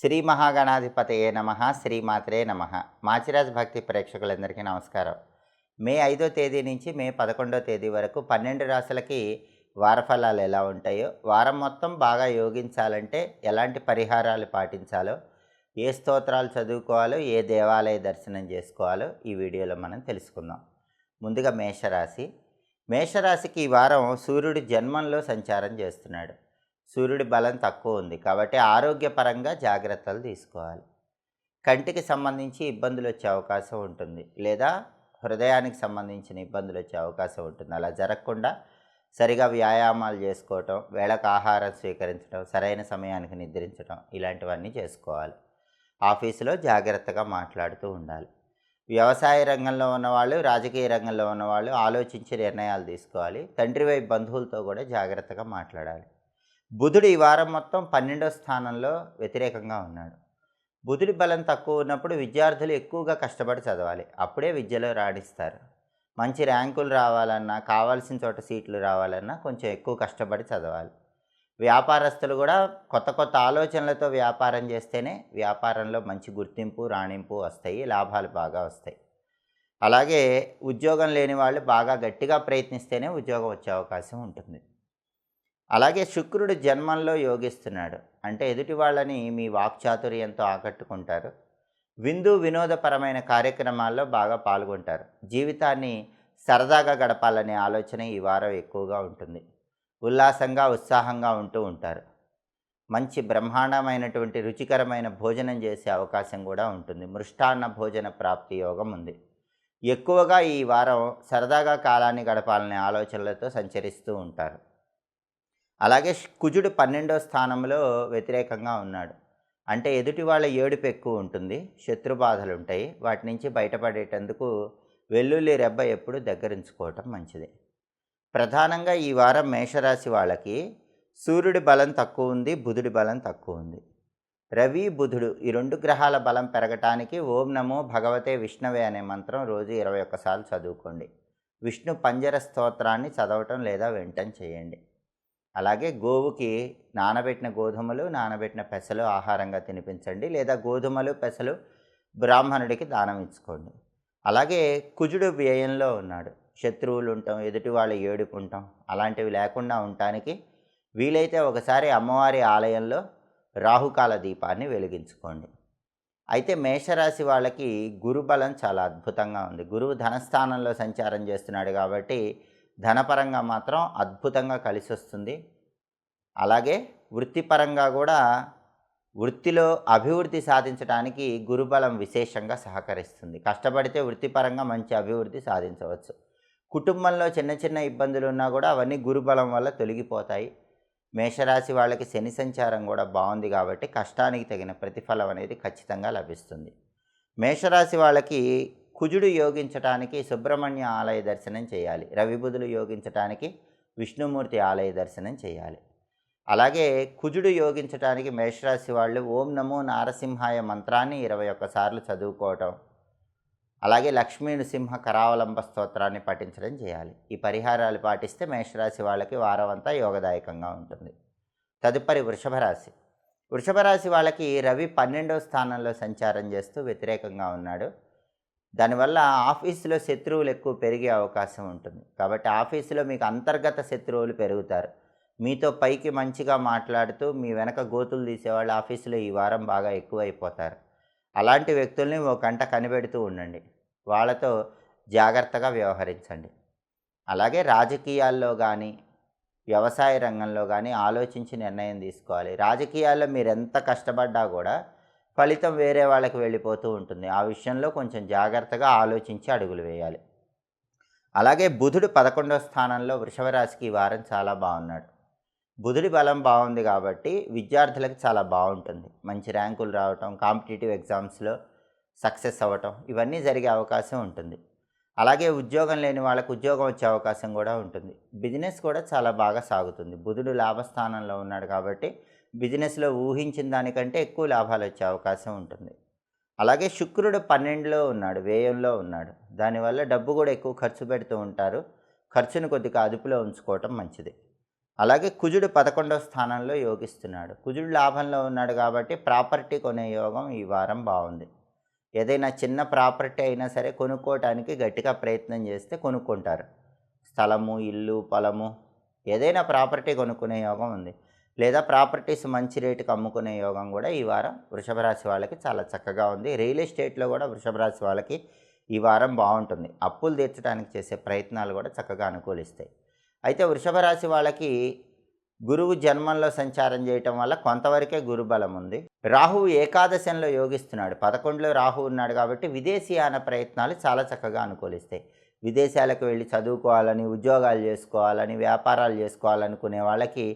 శ్రీ మహాగణాధిపతయే నమ. శ్రీమాత్రే నమ. మాచిరాజ్ భక్తి ప్రేక్షకులందరికీ నమస్కారం. మే 5వ తేదీ నుంచి మే 11వ తేదీ వరకు 12 రాశులకి వారఫలాలు ఎలా ఉంటాయో, వారం మొత్తం బాగా యోగించాలంటే ఎలాంటి పరిహారాలు పాటించాలో, ఏ స్తోత్రాలు చదువుకోవాలో, ఏ దేవాలయ దర్శనం చేసుకోవాలో ఈ వీడియోలో మనం తెలుసుకుందాం. ముందుగా మేషరాశి. మేషరాశికి ఈ వారం సూర్యుడు జన్మంలో సంచారం చేస్తున్నాడు. సూర్యుడి బలం తక్కువ ఉంది కాబట్టి ఆరోగ్యపరంగా జాగ్రత్తలు తీసుకోవాలి. కంటికి సంబంధించి ఇబ్బందులు వచ్చే అవకాశం ఉంటుంది, లేదా హృదయానికి సంబంధించిన ఇబ్బందులు వచ్చే అవకాశం ఉంటుంది. అలా జరగకుండా సరిగా వ్యాయామాలు చేసుకోవటం, వేళకు ఆహారం స్వీకరించడం, సరైన సమయానికి నిద్రించడం ఇలాంటివన్నీ చేసుకోవాలి. ఆఫీసులో జాగ్రత్తగా మాట్లాడుతూ ఉండాలి. వ్యవసాయ రంగంలో ఉన్నవాళ్ళు, రాజకీయ రంగంలో ఉన్నవాళ్ళు ఆలోచించి నిర్ణయాలు తీసుకోవాలి. తండ్రి వైపు బంధువులతో కూడా జాగ్రత్తగా మాట్లాడాలి. బుధుడు ఈ వారం మొత్తం 12వ స్థానంలో వ్యతిరేకంగా ఉన్నాడు. బుధుడి బలం తక్కువ ఉన్నప్పుడు విద్యార్థులు ఎక్కువగా కష్టపడి చదవాలి. అప్పుడే విద్యలో రాణిస్తారు. మంచి ర్యాంకులు రావాలన్నా, కావాల్సిన చోట సీట్లు రావాలన్నా కొంచెం ఎక్కువ కష్టపడి చదవాలి. వ్యాపారస్తులు కూడా కొత్త కొత్త ఆలోచనలతో వ్యాపారం చేస్తేనే వ్యాపారంలో మంచి గుర్తింపు, రాణింపు వస్తాయి, లాభాలు బాగా వస్తాయి. అలాగే ఉద్యోగం లేని వాళ్ళు బాగా గట్టిగా ప్రయత్నిస్తేనే ఉద్యోగం వచ్చే అవకాశం ఉంటుంది. అలాగే శుక్రుడు జన్మంలో యోగిస్తున్నాడు అంటే ఎదుటి వాళ్ళని మీ వాక్చాతుర్యంతో ఆకట్టుకుంటారు. వినోదపరమైన కార్యక్రమాల్లో బాగా పాల్గొంటారు. జీవితాన్ని సరదాగా గడపాలనే ఆలోచన ఈ వారం ఎక్కువగా ఉంటుంది. ఉల్లాసంగా, ఉత్సాహంగా ఉంటూ ఉంటారు. మంచి బ్రహ్మాండమైనటువంటి రుచికరమైన భోజనం చేసే అవకాశం కూడా ఉంటుంది. మృష్టాన్న భోజన ప్రాప్తి యోగం ఉంది. ఎక్కువగా ఈ వారం సరదాగా కాలాన్ని గడపాలనే ఆలోచనలతో సంచరిస్తూ ఉంటారు. అలాగే కుజుడు 12వ స్థానంలో వ్యతిరేకంగా ఉన్నాడు అంటే ఎదుటి వాళ్ళ ఏడుపు ఎక్కువ ఉంటుంది, శత్రుబాధలు ఉంటాయి. వాటి నుంచి బయటపడేటందుకు వెల్లుల్లి రెబ్బ ఎప్పుడు దగ్గరించుకోవటం మంచిది. ప్రధానంగా ఈ వారం మేషరాశి వాళ్ళకి సూర్యుడి బలం తక్కువ ఉంది, బుధుడి బలం తక్కువ ఉంది. రవి, బుధుడు ఈ రెండు గ్రహాల బలం పెరగటానికి ఓం నమో భగవతే విష్ణవే అనే మంత్రం రోజు 21 సార్లు చదువుకోండి. విష్ణు పంజర స్తోత్రాన్ని చదవటం లేదా వినటం చేయండి. అలాగే గోవుకి నానబెట్టిన గోధుమలు, నానబెట్టిన పెసలు ఆహారంగా తినిపించండి, లేదా గోధుమలు, పెసలు బ్రాహ్మణుడికి దానం ఇచ్చుకోండి. అలాగే కుజుడు వ్యయంలో ఉన్నాడు. శత్రువులు ఉంటాం, ఎదుటి వాళ్ళ ఏడుపు ఉంటాం, అలాంటివి లేకుండా ఉండటానికి వీలైతే ఒకసారి అమ్మవారి ఆలయంలో రాహుకాల దీపాన్ని వెలిగించుకోండి. అయితే మేషరాశి వాళ్ళకి గురుబలం చాలా అద్భుతంగా ఉంది. గురువు ధనస్థానంలో సంచారం చేస్తున్నాడు కాబట్టి ధనపరంగా మాత్రం అద్భుతంగా కలిసి వస్తుంది. అలాగే వృత్తిపరంగా కూడా వృత్తిలో అభివృద్ధి సాధించడానికి గురుబలం విశేషంగా సహకరిస్తుంది. కష్టపడితే వృత్తిపరంగా మంచి అభివృద్ధి సాధించవచ్చు. కుటుంబంలో చిన్న చిన్న ఇబ్బందులు ఉన్నా కూడా అవన్నీ గురుబలం వల్ల తొలగిపోతాయి. మేషరాశి వాళ్ళకి శని సంచారం కూడా బాగుంది కాబట్టి కష్టానికి తగిన ప్రతిఫలం అనేది ఖచ్చితంగా లభిస్తుంది. మేషరాశి వాళ్ళకి కుజుడు యోగించటానికి సుబ్రహ్మణ్య ఆలయ దర్శనం చేయాలి. రవి, బుధులు యోగించటానికి విష్ణుమూర్తి ఆలయ దర్శనం చేయాలి. అలాగే కుజుడు యోగించటానికి మేషరాశి వాళ్ళు ఓం నమో నారసింహాయ మంత్రాన్ని 21 సార్లు చదువుకోవటం, అలాగే లక్ష్మీ నృసింహ కరావలంబ స్తోత్రాన్ని పఠించడం చేయాలి. ఈ పరిహారాలు పాటిస్తే మేషరాశి వాళ్ళకి వారం అంతా యోగదాయకంగా ఉంటుంది. తదుపరి వృషభ రాశి. వృషభ రాశి వాళ్ళకి రవి 12వ స్థానంలో సంచారం చేస్తూ వ్యతిరేకంగా ఉన్నాడు. దానివల్ల ఆఫీసులో శత్రువులు ఎక్కువ పెరిగే అవకాశం ఉంటుంది. కాబట్టి ఆఫీసులో మీకు అంతర్గత శత్రువులు పెరుగుతారు. మీతో పైకి మంచిగా మాట్లాడుతూ మీ వెనక గోతులు తీసేవాళ్ళు ఆఫీసులో ఈ వారం బాగా ఎక్కువైపోతారు. అలాంటి వ్యక్తుల్ని ఓ కంట కనిపెడుతూ ఉండండి. వాళ్ళతో జాగ్రత్తగా వ్యవహరించండి. అలాగే రాజకీయాల్లో కానీ, వ్యవసాయ రంగంలో కానీ ఆలోచించి నిర్ణయం తీసుకోవాలి. రాజకీయాల్లో మీరు ఎంత కష్టపడ్డా కూడా ఫలితం వేరే వాళ్ళకి వెళ్ళిపోతూ ఉంటుంది. ఆ విషయంలో కొంచెం జాగ్రత్తగా ఆలోచించి అడుగులు వేయాలి. అలాగే బుధుడు 11వ స్థానంలో వృషభ రాశికి ఈ వారం చాలా బాగున్నాడు. బుధుడి బలం బాగుంది కాబట్టి విద్యార్థులకు చాలా బాగుంటుంది. మంచి ర్యాంకులు రావటం, కాంపిటేటివ్ ఎగ్జామ్స్లో సక్సెస్ అవ్వటం ఇవన్నీ జరిగే అవకాశం ఉంటుంది. అలాగే ఉద్యోగం లేని వాళ్ళకు ఉద్యోగం వచ్చే అవకాశం కూడా ఉంటుంది. బిజినెస్ కూడా చాలా బాగా సాగుతుంది. బుధుడు లాభస్థానంలో ఉన్నాడు కాబట్టి బిజినెస్లో ఊహించిన దానికంటే ఎక్కువ లాభాలు వచ్చే అవకాశం ఉంటుంది. అలాగే శుక్రుడు 12లో ఉన్నాడు, వ్యయంలో ఉన్నాడు. దానివల్ల డబ్బు కూడా ఎక్కువ ఖర్చు పెడుతూ ఉంటారు. ఖర్చును కొద్దిగా అదుపులో ఉంచుకోవటం మంచిది. అలాగే కుజుడు 11వ స్థానంలో యోగిస్తున్నాడు. కుజుడు లాభంలో ఉన్నాడు కాబట్టి ప్రాపర్టీ కొనే యోగం ఈ వారం బాగుంది. ఏదైనా చిన్న ప్రాపర్టీ అయినా సరే కొనుక్కోవటానికి గట్టిగా ప్రయత్నం చేస్తే కొనుక్కుంటారు. స్థలము, ఇల్లు, పొలము ఏదైనా ప్రాపర్టీ కొనుక్కునే యోగం ఉంది. లేదా ప్రాపర్టీస్ మంచి రేటుకి అమ్ముకునే యోగం కూడా ఈ వారం వృషభ రాశి వాళ్ళకి చాలా చక్కగా ఉంది. రియల్ ఎస్టేట్లో కూడా వృషభ రాశి వాళ్ళకి ఈ వారం బాగుంటుంది. అప్పులు తీర్చడానికి చేసే ప్రయత్నాలు కూడా చక్కగా అనుకూలిస్తాయి. అయితే వృషభ రాశి వాళ్ళకి గురువు జన్మంలో సంచారం చేయటం వల్ల కొంతవరకే గురుబలం ఉంది. రాహువు ఏకాదశంలో యోగిస్తున్నాడు. 11లో రాహువు ఉన్నాడు కాబట్టి విదేశీయాన ప్రయత్నాలు చాలా చక్కగా అనుకూలిస్తాయి. విదేశాలకు వెళ్ళి చదువుకోవాలని, ఉద్యోగాలు చేసుకోవాలని, వ్యాపారాలు చేసుకోవాలనుకునే వాళ్ళకి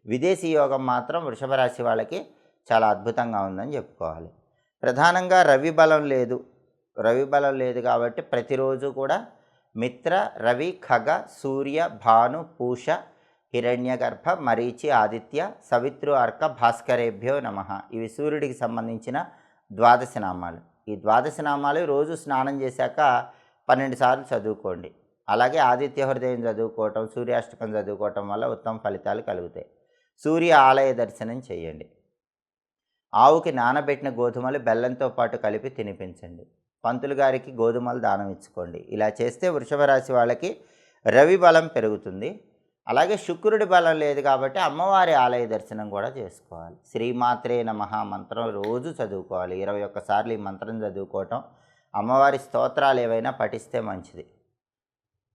విదేశీ యోగం మాత్రం వృషభ రాశి వాళ్ళకి చాలా అద్భుతంగా ఉందని చెప్పుకోవాలి. ప్రధానంగా రవి బలం లేదు కాబట్టి ప్రతిరోజు కూడా మిత్ర, రవి, ఖగ, సూర్య, భాను, పూష, హిరణ్యగర్భ, మరీచి, ఆదిత్య, సవిత్రు, అర్క, భాస్కరేభ్యో నమః. ఇవి సూర్యుడికి సంబంధించిన ద్వాదశ నామాలు. ఈ ద్వాదశ నామాలు రోజు స్నానం చేశాక 12 సార్లు చదువుకోండి. అలాగే ఆదిత్య హృదయం చదువుకోవటం, సూర్యాష్టకం చదువుకోవటం వల్ల ఉత్తమ ఫలితాలు కలుగుతాయి. సూర్య ఆలయ దర్శనం చేయండి. ఆవుకి నానబెట్టిన గోధుమలు బెల్లంతో పాటు కలిపి తినిపించండి. పంతులు గారికి గోధుమలు దానం ఇచ్చుకోండి. ఇలా చేస్తే వృషభ రాశి వాళ్ళకి రవి బలం పెరుగుతుంది. అలాగే శుక్రుడి బలం లేదు కాబట్టి అమ్మవారి ఆలయ దర్శనం కూడా చేసుకోవాలి. శ్రీమాత్రే నమః మంత్రం రోజు చదువుకోవాలి. 21 సార్లు ఈ మంత్రం చదువుకోవటం, అమ్మవారి స్తోత్రాలు ఏవైనా పఠిస్తే మంచిది.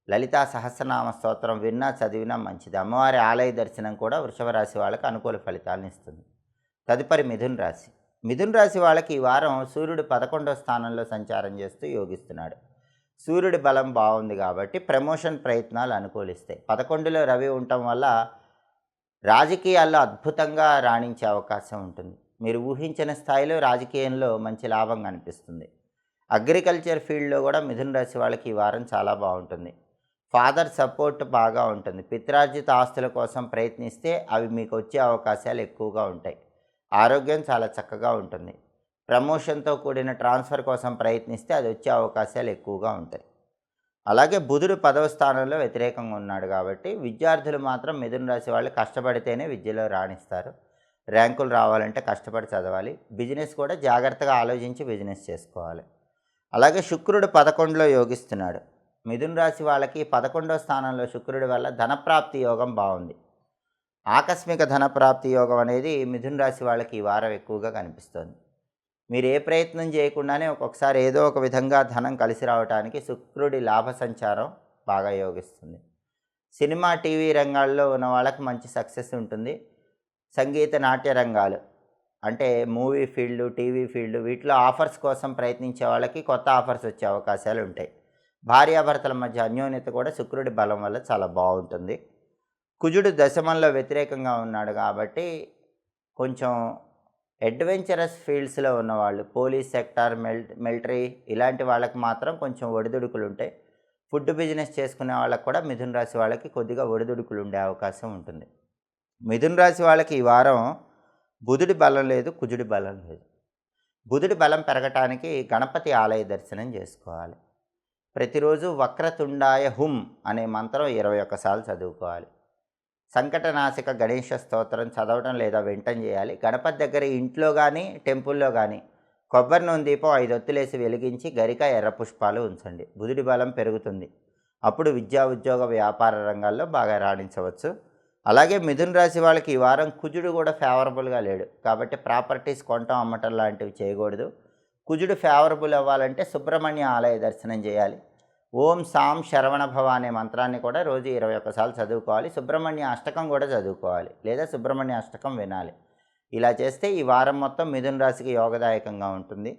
లలితా సహస్రనామ స్తోత్రం విన్నా చదివినా మంచిది. అమ్మవారి ఆలయ దర్శనం కూడా వృషభ రాశి వాళ్ళకి అనుకూల ఫలితాలను ఇస్తుంది. తదుపరి మిథున రాశి. మిథున రాశి వాళ్ళకి ఈ వారం సూర్యుడు 11వ స్థానంలో సంచారం చేస్తూ యోగిస్తున్నాడు. సూర్యుడి బలం బాగుంది కాబట్టి ప్రమోషన్ ప్రయత్నాలు అనుకూలిస్తాయి. 11లో రవి ఉండటం వల్ల రాజకీయాల్లో అద్భుతంగా రాణించే అవకాశం ఉంటుంది. మీరు ఊహించిన స్థాయిలో రాజకీయంలో మంచి లాభం కనిపిస్తుంది. అగ్రికల్చర్ ఫీల్డ్లో కూడా మిథున రాశి వాళ్ళకి ఈ వారం చాలా బాగుంటుంది. ఫాదర్ సపోర్ట్ బాగా ఉంటుంది. పిత్రార్జిత ఆస్తుల కోసం ప్రయత్నిస్తే అవి మీకు వచ్చే అవకాశాలు ఎక్కువగా ఉంటాయి. ఆరోగ్యం చాలా చక్కగా ఉంటుంది. ప్రమోషన్తో కూడిన ట్రాన్స్ఫర్ కోసం ప్రయత్నిస్తే అది వచ్చే అవకాశాలు ఎక్కువగా ఉంటాయి. అలాగే బుధుడు 10వ స్థానంలో వ్యతిరేకంగా ఉన్నాడు కాబట్టి విద్యార్థులు మాత్రం మిథున రాశి వాళ్ళు కష్టపడితేనే విద్యలో రాణిస్తారు. ర్యాంకులు రావాలంటే కష్టపడి చదవాలి. బిజినెస్ కూడా జాగ్రత్తగా ఆలోచించి బిజినెస్ చేసుకోవాలి. అలాగే శుక్రుడు 11లో యోగిస్తున్నాడు. మిథున రాశి వాళ్ళకి 11వ స్థానంలో శుక్రుడి వల్ల ధనప్రాప్తి యోగం బాగుంది. ఆకస్మిక ధనప్రాప్తి యోగం అనేది మిథున రాశి వాళ్ళకి ఈ వారం ఎక్కువగా కనిపిస్తుంది. మీరు ఏ ప్రయత్నం చేయకుండానే ఒక్కొక్కసారి ఏదో ఒక విధంగా ధనం కలిసి రావడానికి శుక్రుడి లాభ సంచారం బాగా యోగిస్తుంది. సినిమా, టీవీ రంగాల్లో ఉన్న వాళ్ళకి మంచి సక్సెస్ ఉంటుంది. సంగీత, నాట్య రంగాలు అంటే మూవీ ఫీల్డ్, టీవీ ఫీల్డ్ వీటిలో ఆఫర్స్ కోసం ప్రయత్నించే వాళ్ళకి కొత్త ఆఫర్స్ వచ్చే అవకాశాలు ఉంటాయి. భార్యాభర్తల మధ్య అన్యోన్యత కూడా శుక్రుడి బలం వల్ల చాలా బాగుంటుంది. కుజుడు దశమంలో వ్యతిరేకంగా ఉన్నాడు కాబట్టి కొంచెం అడ్వెంచరస్ ఫీల్డ్స్లో ఉన్నవాళ్ళు, పోలీస్ సెక్టార్, మిలిటరీ ఇలాంటి వాళ్ళకి మాత్రం కొంచెం ఒడిదుడుకులు ఉంటాయి. ఫుడ్ బిజినెస్ చేసుకునే వాళ్ళకి కూడా మిథున రాశి వాళ్ళకి కొద్దిగా ఒడిదుడుకులు ఉండే అవకాశం ఉంటుంది. మిథున రాశి వాళ్ళకి ఈ వారం బుధుడి బలం లేదు, కుజుడి బలం లేదు. బుధుడి బలం పెరగటానికి గణపతి ఆలయ దర్శనం చేసుకోవాలి. ప్రతిరోజు వక్రతుండాయ హుం అనే మంత్రం 21 సార్లు చదువుకోవాలి. సంకటనాశక గణేష స్తోత్రం చదవడం లేదా వినటం చేయాలి. గణపతి దగ్గర ఇంట్లో కానీ టెంపుల్లో కానీ కొబ్బరి నూనె దీపం 5 ఒత్తులేసి వెలిగించి గరిక, ఎర్ర పుష్పాలు ఉంచండి. బుధుడి బలం పెరుగుతుంది. అప్పుడు విద్యా, ఉద్యోగ, వ్యాపార రంగాల్లో బాగా రాణించవచ్చు. అలాగే మిథున రాశి వాళ్ళకి ఈ వారం కుజుడు కూడా ఫేవరబుల్గా లేడు కాబట్టి ప్రాపర్టీస్ కొనటం, అమ్మటం లాంటివి చేయకూడదు. కుజుడు ఫేవరబుల్ అవ్వాలంటే సుబ్రహ్మణ్య ఆలయ దర్శనం చేయాలి. ఓం సాం శరవణ భవ అనే మంత్రాన్ని కూడా రోజు 21 సార్లు చదువుకోవాలి. సుబ్రహ్మణ్య అష్టకం కూడా చదువుకోవాలి లేదా సుబ్రహ్మణ్య అష్టకం వినాలి. ఇలా చేస్తే ఈ వారం మొత్తం మిథున రాశికి యోగదాయకంగా ఉంటుంది.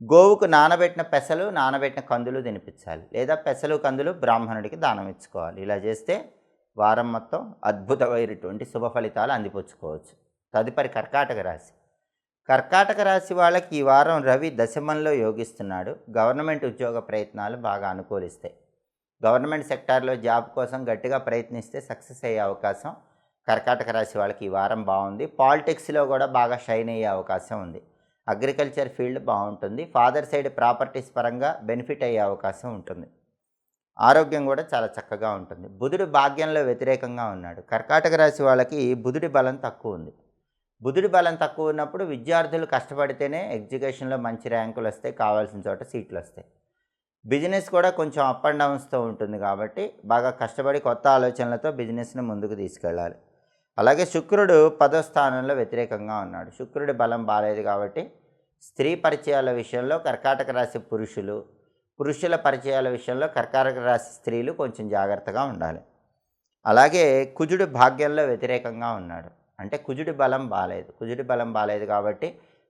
గోవుకు నానబెట్టిన పెసలు, నానబెట్టిన కందులు తినిపించాలి లేదా పెసలు, కందులు బ్రాహ్మణుడికి దానం ఇచ్చుకోవాలి. ఇలా చేస్తే వారం మొత్తం అద్భుతమైనటువంటి శుభ ఫలితాలు అందిపుచ్చుకోవచ్చు. తదుపరి కర్కాటక రాశి. కర్కాటక రాశి వాళ్ళకి ఈ వారం రవి దశమంలో యోగిస్తున్నాడు. గవర్నమెంట్ ఉద్యోగ ప్రయత్నాలు బాగా అనుకూలిస్తాయి. గవర్నమెంట్ సెక్టార్లో జాబ్ కోసం గట్టిగా ప్రయత్నిస్తే సక్సెస్ అయ్యే అవకాశం కర్కాటక రాశి వాళ్ళకి ఈ వారం బాగుంది. పాలిటిక్స్లో కూడా బాగా షైన్ అయ్యే అవకాశం ఉంది. అగ్రికల్చర్ ఫీల్డ్ బాగుంటుంది. ఫాదర్ సైడ్ ప్రాపర్టీస్ పరంగా బెనిఫిట్ అయ్యే అవకాశం ఉంటుంది. ఆరోగ్యం కూడా చాలా చక్కగా ఉంటుంది. బుధుడు భాగ్యంలో వ్యతిరేకంగా ఉన్నాడు. కర్కాటక రాశి వాళ్ళకి బుధుడి బలం తక్కువ ఉంది. బుధుడి బలం తక్కువ ఉన్నప్పుడు విద్యార్థులు కష్టపడితేనే ఎడ్యుకేషన్‌లో మంచి ర్యాంకులు వస్తాయి. కావాల్సిన చోట సీట్లు వస్తాయి. బిజినెస్ కూడా కొంచెం అప్ అండ్ డౌన్స్‌తో ఉంటుంది కాబట్టి బాగా కష్టపడి కొత్త ఆలోచనలతో బిజినెస్‌ని ముందుకు తీసుకెళ్ళాలి. అలాగే శుక్రుడు 10వ స్థానంలో వ్యతిరేకంగా ఉన్నాడు. శుక్రుడి బలం బాలేదు కాబట్టి స్త్రీ పరిచయాల విషయంలో కర్కాటక రాశి పురుషుల పరిచయాల విషయంలో కర్కాటక రాశి స్త్రీలు కొంచెం జాగ్రత్తగా ఉండాలి. అలాగే కుజుడు భాగ్యంలో వ్యతిరేకంగా ఉన్నాడు. అంటే కుజుడి బలం బాలేదు. కుజుడి బలం బాలేదు కాబట్టి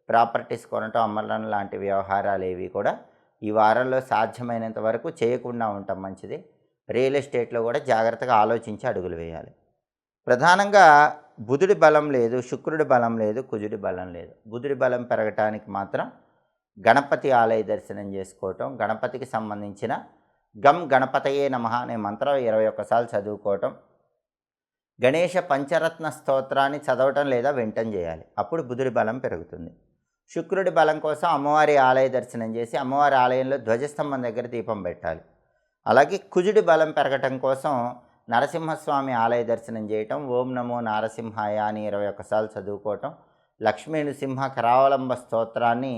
ప్రాపర్టీస్ కొనటం, అమ్మడం లాంటి వ్యవహారాలు ఏవి కూడా ఈ వారంలో సాధ్యమైనంత వరకు చేయకుండా ఉండటం మంచిది. రియల్ ఎస్టేట్లో కూడా జాగ్రత్తగా ఆలోచించి అడుగులు వేయాలి. ప్రధానంగా బుధుడి బలం లేదు, శుక్రుడి బలం లేదు, కుజుడి బలం లేదు. బుధుడి బలం పెరగటానికి మాత్రం గణపతి ఆలయ దర్శనం చేసుకోవటం, గణపతికి సంబంధించిన గం గణపతయే నమః అనే మంత్రం 21 సార్లు చదువుకోవటం, గణేష పంచరత్న స్తోత్రాన్ని చదవటం లేదా వినటం చేయాలి. అప్పుడు బుధుడి బలం పెరుగుతుంది. శుక్రుడి బలం కోసం అమ్మవారి ఆలయ దర్శనం చేసి అమ్మవారి ఆలయంలో ధ్వజస్తంభం దగ్గర దీపం పెట్టాలి. అలాగే కుజుడి బలం పెరగటం కోసం నరసింహస్వామి ఆలయ దర్శనం చేయటం, ఓం నమో నారసింహాయ అని 21 సార్లు చదువుకోవటం, లక్ష్మీ నృసింహ కరావలంబ స్తోత్రాన్ని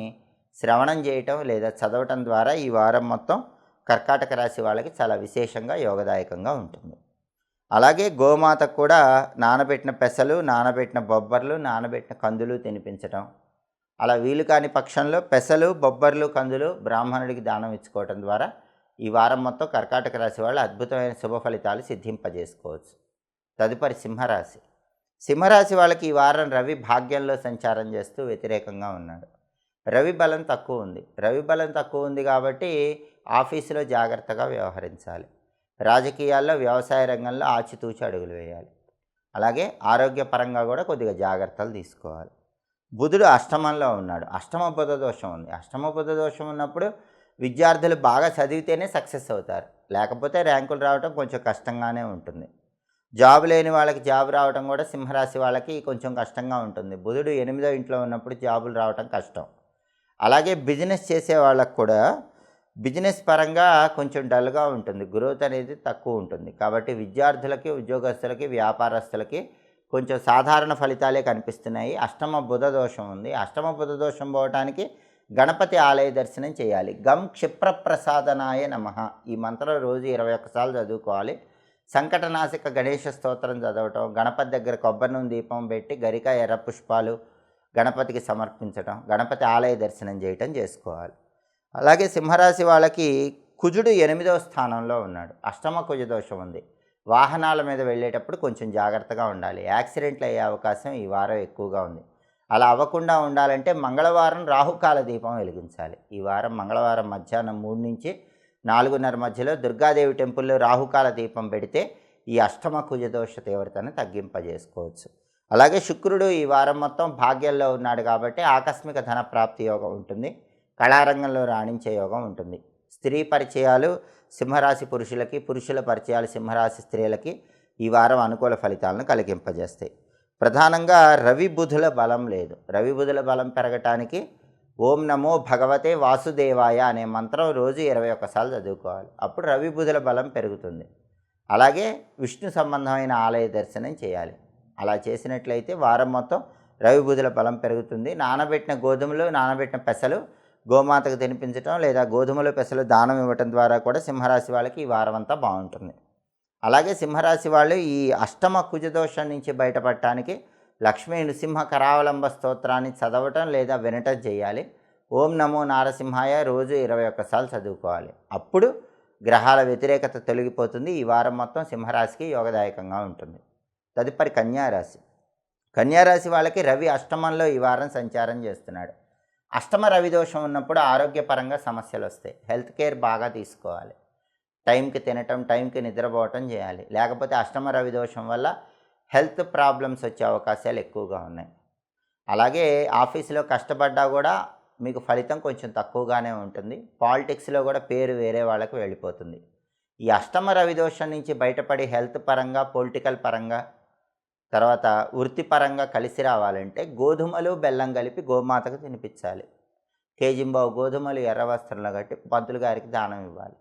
శ్రవణం చేయటం లేదా చదవటం ద్వారా ఈ వారం మొత్తం కర్కాటక రాశి వాళ్ళకి చాలా విశేషంగా యోగదాయకంగా ఉంటుంది. అలాగే గోమాతకు కూడా నానబెట్టిన పెసలు, నానబెట్టిన బొబ్బర్లు, నానబెట్టిన కందులు తినిపించటం, అలా వీలు కాని పక్షంలో పెసలు, బొబ్బర్లు, కందులు బ్రాహ్మణుడికి దానం ఇచ్చుకోవటం ద్వారా ఈ వారం మొత్తం కర్కాటక రాశి వాళ్ళు అద్భుతమైన శుభ ఫలితాలు సిద్ధింపజేసుకోవచ్చు. తదుపరి సింహరాశి. సింహరాశి వాళ్ళకి ఈ వారం రవి భాగ్యంలో సంచారం చేస్తూ వ్యతిరేకంగా ఉన్నాడు. రవి బలం తక్కువ ఉంది. రవి బలం తక్కువ ఉంది కాబట్టి ఆఫీసులో జాగ్రత్తగా వ్యవహరించాలి. రాజకీయాల్లో, వ్యవసాయ రంగంలో ఆచితూచి అడుగులు వేయాలి. అలాగే ఆరోగ్యపరంగా కూడా కొద్దిగా జాగ్రత్తలు తీసుకోవాలి. బుధుడు అష్టమంలో ఉన్నాడు. అష్టమ బుధ దోషం ఉంది. అష్టమ బుధ దోషం ఉన్నప్పుడు విద్యార్థులు బాగా చదివితేనే సక్సెస్ అవుతారు. లేకపోతే ర్యాంకులు రావడం కొంచెం కష్టంగానే ఉంటుంది. జాబ్ లేని వాళ్ళకి జాబ్ రావడం కూడా సింహరాశి వాళ్ళకి కొంచెం కష్టంగా ఉంటుంది. బుధుడు 8వ ఇంట్లో ఉన్నప్పుడు జాబులు రావడం కష్టం. అలాగే బిజినెస్ చేసే వాళ్ళకు కూడా బిజినెస్ పరంగా కొంచెం డల్గా ఉంటుంది. గ్రోత్ అనేది తక్కువ ఉంటుంది. కాబట్టి విద్యార్థులకి, ఉద్యోగస్తులకి, వ్యాపారస్తులకి కొంచెం సాధారణ ఫలితాలే కనిపిస్తున్నాయి. అష్టమ బుధ దోషం ఉంది. అష్టమ బుధ దోషం పోవటానికి గణపతి ఆలయ దర్శనం చేయాలి. గం క్షిప్రప్రసాదనాయ నమః ఈ మంత్రం రోజు 21 సార్లు చదువుకోవాలి. సంకటనాశక గణేష స్తోత్రం చదవటం, గణపతి దగ్గర కొబ్బరి నూనె దీపం పెట్టి గరిక, ఎర్ర పుష్పాలు గణపతికి సమర్పించటం, గణపతి ఆలయ దర్శనం చేయటం చేసుకోవాలి. అలాగే సింహరాశి వాళ్ళకి కుజుడు 8వ స్థానంలో ఉన్నాడు. అష్టమ కుజ దోషం ఉంది. వాహనాల మీద వెళ్ళేటప్పుడు కొంచెం జాగ్రత్తగా ఉండాలి. యాక్సిడెంట్లు అయ్యే అవకాశం ఈ వారం ఎక్కువగా ఉంది. అలా అవ్వకుండా ఉండాలంటే మంగళవారం రాహుకాల దీపం వెలిగించాలి. ఈ వారం మంగళవారం మధ్యాహ్నం 3 నుంచి 4:30 మధ్యలో దుర్గాదేవి టెంపుల్లో రాహుకాల దీపం పెడితే ఈ అష్టమ కుజదోష తీవ్రతను తగ్గింపజేసుకోవచ్చు. అలాగే శుక్రుడు ఈ వారం మొత్తం భాగ్యంలో ఉన్నాడు కాబట్టి ఆకస్మిక ధన ప్రాప్తి యోగం ఉంటుంది. కళారంగంలో రాణించే యోగం ఉంటుంది. స్త్రీ పరిచయాలు సింహరాశి పురుషులకి, పురుషుల పరిచయాలు సింహరాశి స్త్రీలకి ఈ వారం అనుకూల ఫలితాలను కలిగింపజేస్తాయి. ప్రధానంగా రవి బుధుల బలం లేదు. రవి బుధుల బలం పెరగటానికి ఓం నమో భగవతే వాసుదేవాయ అనే మంత్రం రోజు 21 సార్లు చదువుకోవాలి. అప్పుడు రవి బుధుల బలం పెరుగుతుంది. అలాగే విష్ణు సంబంధమైన ఆలయ దర్శనం చేయాలి. అలా చేసినట్లయితే వారం మొత్తం రవి బుధుల బలం పెరుగుతుంది. నానబెట్టిన గోధుమలు, నానబెట్టిన పెసలు గోమాతకు తినిపించడం లేదా గోధుమలు, పెసలు దానం ఇవ్వటం ద్వారా కూడా సింహరాశి వాళ్ళకి ఈ వారం అంతా బాగుంటుంది. అలాగే సింహరాశి వాళ్ళు ఈ అష్టమ కుజదోషం నుంచి బయటపడటానికి లక్ష్మీ నృసింహ కరావలంబ స్తోత్రాన్ని చదవటం లేదా వినటం చేయాలి. ఓం నమో నారసింహాయ రోజు 21 సార్లు చదువుకోవాలి. అప్పుడు గ్రహాల వ్యతిరేకత తొలగిపోతుంది. ఈ వారం మొత్తం సింహరాశికి యోగదాయకంగా ఉంటుంది. తదుపరి కన్యారాశి. కన్యారాశి వాళ్ళకి రవి అష్టమంలో ఈ వారం సంచారం చేస్తున్నాడు. అష్టమ రవి దోషం ఉన్నప్పుడు ఆరోగ్యపరంగా సమస్యలు వస్తాయి. హెల్త్ కేర్ బాగా తీసుకోవాలి. టైంకి తినటం, టైంకి నిద్రపోవటం చేయాలి. లేకపోతే అష్టమ రవి దోషం వల్ల హెల్త్ ప్రాబ్లమ్స్ వచ్చే అవకాశాలు ఎక్కువగా ఉన్నాయి. అలాగే ఆఫీసులో కష్టపడ్డా కూడా మీకు ఫలితం కొంచెం తక్కువగానే ఉంటుంది. పాలిటిక్స్లో కూడా పేరు వేరే వాళ్ళకి వెళ్ళిపోతుంది. ఈ అష్టమ రవి దోషం నుంచి బయటపడి హెల్త్ పరంగా, పొలిటికల్ పరంగా, తర్వాత వృత్తిపరంగా కలిసి రావాలంటే గోధుమలు, బెల్లం కలిపి గోమాతకు తినిపించాలి. కేజింబావు గోధుమలు ఎర్ర వస్త్రంలో కట్టి పంతులు గారికి దానం ఇవ్వాలి.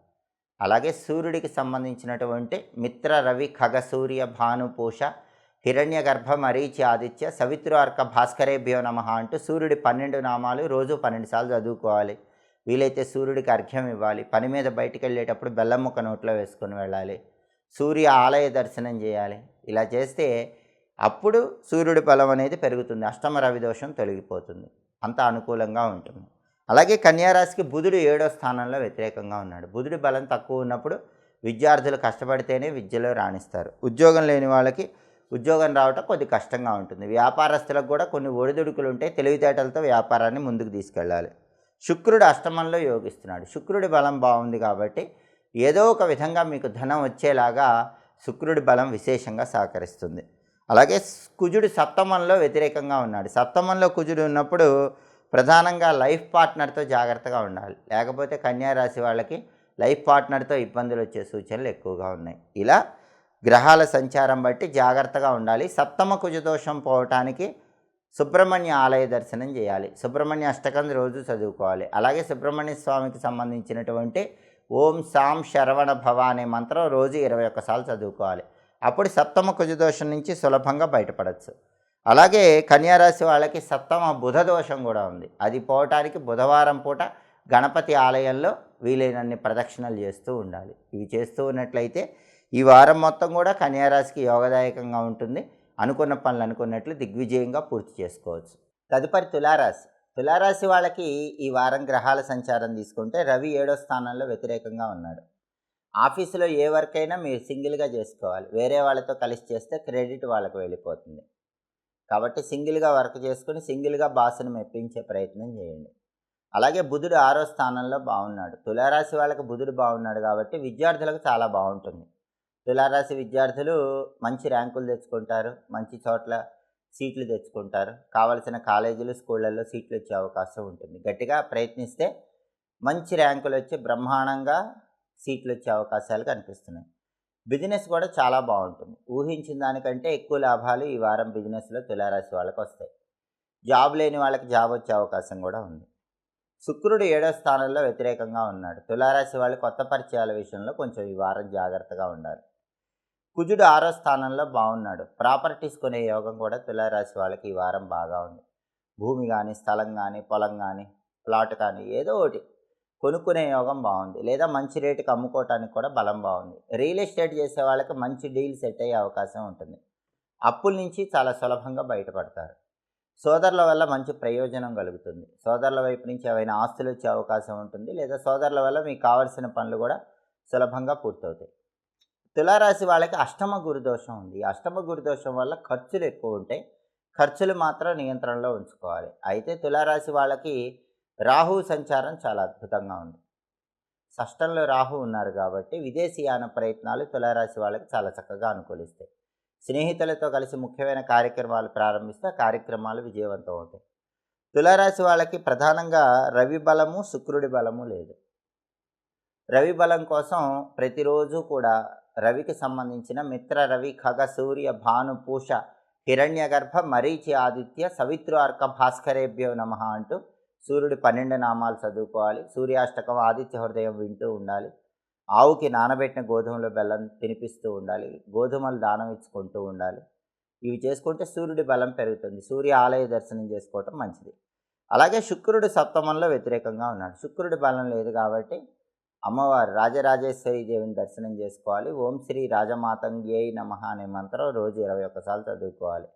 అలాగే సూర్యుడికి సంబంధించినటువంటి మిత్ర రవి ఖగ సూర్య భాను పూష హిరణ్య గర్భ మరీచి ఆదిత్య సవిత్రు అర్క భాస్కరేభ్యో నమః అంటూ సూర్యుడి 12 నామాలు రోజు 12 సార్లు చదువుకోవాలి. వీలైతే సూర్యుడికి అర్ఘ్యం ఇవ్వాలి. పని మీద బయటికి వెళ్ళేటప్పుడు బెల్లం ముక్క నోట్లో వేసుకొని వెళ్ళాలి. సూర్య ఆలయ దర్శనం చేయాలి. ఇలా చేస్తే అప్పుడు సూర్యుడి బలం అనేది పెరుగుతుంది. అష్టమ రవి దోషం తొలగిపోతుంది. అంత అనుకూలంగా ఉంటుంది. అలాగే కన్యారాశికి బుధుడు 7వ స్థానంలో వ్యతిరేకంగా ఉన్నాడు. బుధుడి బలం తక్కువ ఉన్నప్పుడు విద్యార్థులు కష్టపడితేనే విద్యలో రాణిస్తారు. ఉద్యోగం లేని వాళ్ళకి ఉద్యోగం రావటం కొద్ది కష్టంగా ఉంటుంది. వ్యాపారస్తులకు కూడా కొన్ని ఒడిదుడుకులు ఉంటాయి. తెలివితేటలతో వ్యాపారాన్ని ముందుకు తీసుకెళ్ళాలి. శుక్రుడు అష్టమంలో యోగిస్తున్నాడు. శుక్రుడి బలం బాగుంది కాబట్టి ఏదో ఒక విధంగా మీకు ధనం వచ్చేలాగా శుక్రుడి బలం విశేషంగా సహకరిస్తుంది. అలాగే కుజుడు సప్తమంలో వ్యతిరేకంగా ఉన్నాడు. సప్తమంలో కుజుడు ఉన్నప్పుడు ప్రధానంగా లైఫ్ పార్ట్నర్తో జాగ్రత్తగా ఉండాలి. లేకపోతే కన్యారాశి వాళ్ళకి లైఫ్ పార్ట్నర్తో ఇబ్బందులు వచ్చే సూచనలు ఎక్కువగా ఉన్నాయి. ఇలా గ్రహాల సంచారం బట్టి జాగ్రత్తగా ఉండాలి. సప్తమ కుజదోషం పోవటానికి సుబ్రహ్మణ్య ఆలయ దర్శనం చేయాలి. సుబ్రహ్మణ్య అష్టకం రోజు చదువుకోవాలి. అలాగే సుబ్రహ్మణ్య స్వామికి సంబంధించినటువంటి ఓం సాం శరవణ భవ అనే మంత్రం రోజు 21 సార్లు చదువుకోవాలి. అప్పుడు సప్తమ కుజదోషం నుంచి సులభంగా బయటపడవచ్చు. అలాగే కన్యారాశి వాళ్ళకి సప్తమ బుధ దోషం కూడా ఉంది. అది పోవటానికి బుధవారం పూట గణపతి ఆలయంలో వీలైనన్ని ప్రదక్షిణలు చేస్తూ ఉండాలి. ఇవి చేస్తూ ఉన్నట్లయితే ఈ వారం మొత్తం కూడా కన్యారాశికి యోగదాయకంగా ఉంటుంది. అనుకున్న పనులు అనుకున్నట్లు దిగ్విజయంగా పూర్తి చేసుకోవచ్చు. తదుపరి తులారాశి. తులారాశి వాళ్ళకి ఈ వారం గ్రహాల సంచారం తీసుకుంటే రవి 7వ స్థానంలో వ్యతిరేకంగా ఉన్నాడు. ఆఫీసులో ఏ వర్క్ అయినా మీరు సింగిల్గా చేసుకోవాలి. వేరే వాళ్ళతో కలిసి చేస్తే క్రెడిట్ వాళ్ళకు వెళ్ళిపోతుంది. కాబట్టి సింగిల్గా వర్క్ చేసుకుని సింగిల్గా బాస్ని మెప్పించే ప్రయత్నం చేయండి. అలాగే బుధుడు 6వ స్థానంలో బాగున్నాడు. తులారాశి వాళ్ళకి బుధుడు బాగున్నాడు కాబట్టి విద్యార్థులకు చాలా బాగుంటుంది. తులారాశి విద్యార్థులు మంచి ర్యాంకులు తెచ్చుకుంటారు. మంచి చోట్ల సీట్లు తెచ్చుకుంటారు. కావలసిన కాలేజీలు స్కూళ్ళల్లో సీట్లు వచ్చే అవకాశం ఉంటుంది. గట్టిగా ప్రయత్నిస్తే మంచి ర్యాంకులు వచ్చి బ్రహ్మాండంగా సీట్లు వచ్చే అవకాశాలు కనిపిస్తున్నాయి. బిజినెస్ కూడా చాలా బాగుంటుంది. ఊహించిన దానికంటే ఎక్కువ లాభాలు ఈ వారం బిజినెస్లో తులారాశి వాళ్ళకి వస్తాయి. జాబ్ లేని వాళ్ళకి జాబ్ వచ్చే అవకాశం కూడా ఉంది. శుక్రుడు 7వ స్థానంలో వ్యతిరేకంగా ఉన్నాడు. తులారాశి వాళ్ళు కొత్త పరిచయాల విషయంలో కొంచెం ఈ వారం జాగ్రత్తగా ఉండాలి. కుజుడు 6వ స్థానంలో బాగున్నాడు. ప్రాపర్టీస్ కొనే యోగం కూడా తులారాశి వాళ్ళకి ఈ వారం బాగా ఉంది. భూమి కానీ స్థలం కానీ పొలం కానీ ప్లాట్ కానీ ఏదో ఒకటి కొనుక్కునే యోగం బాగుంది. లేదా మంచి రేటుకి అమ్ముకోవటానికి కూడా బలం బాగుంది. రియల్ ఎస్టేట్ చేసే వాళ్ళకి మంచి డీల్ సెట్ అయ్యే అవకాశం ఉంటుంది. అప్పుల నుంచి చాలా సులభంగా బయటపడతారు. సోదరుల వల్ల మంచి ప్రయోజనం కలుగుతుంది. సోదరుల వైపు నుంచి ఏవైనా ఆస్తులు వచ్చే అవకాశం ఉంటుంది. లేదా సోదరుల వల్ల మీకు కావాల్సిన పనులు కూడా సులభంగా పూర్తవుతాయి. తులారాశి వాళ్ళకి అష్టమ గురుదోషం ఉంది. అష్టమ గురుదోషం వల్ల ఖర్చులు ఎక్కువ ఉంటాయి. ఖర్చులు మాత్రం నియంత్రణలో ఉంచుకోవాలి. అయితే తులారాశి వాళ్ళకి రాహు సంచారం చాలా అద్భుతంగా ఉంది. షష్టంలో రాహు ఉన్నారు కాబట్టి విదేశీయాన ప్రయత్నాలు తులారాశి వాళ్ళకి చాలా చక్కగా అనుకూలిస్తాయి. స్నేహితులతో కలిసి ముఖ్యమైన కార్యక్రమాలు ప్రారంభిస్తే ఆ కార్యక్రమాలు విజయవంతం అవుతాయి. తులారాశి వాళ్ళకి ప్రధానంగా రవి బలము శుక్రుడి బలము లేదు. రవి బలం కోసం ప్రతిరోజు కూడా రవికి సంబంధించిన మిత్ర రవి ఖగ సూర్య భాను పూష హిరణ్య గర్భ మరీచి ఆదిత్య సవిత్రు అర్క భాస్కరేభ్యో నమః అంటూ సూర్యుడి 12 నామాలు చదువుకోవాలి. సూర్యాష్టకం ఆదిత్య హృదయం వింటూ ఉండాలి. ఆవుకి నానబెట్టిన గోధుమలో బెల్లం తినిపిస్తూ ఉండాలి. గోధుమలు దానం ఇచ్చుకుంటూ ఉండాలి. ఇవి చేసుకుంటే సూర్యుడి బలం పెరుగుతుంది. సూర్య ఆలయ దర్శనం చేసుకోవటం మంచిది. అలాగే శుక్రుడు సప్తమంలో వ్యతిరేకంగా ఉన్నాడు. శుక్రుడి బలం లేదు కాబట్టి అమ్మవారు రాజరాజేశ్వరి దేవిని దర్శనం చేసుకోవాలి. ఓం శ్రీ రాజమాతంగ్యై నమః అనే మంత్రం రోజు 21 సార్లు చదువుకోవాలి.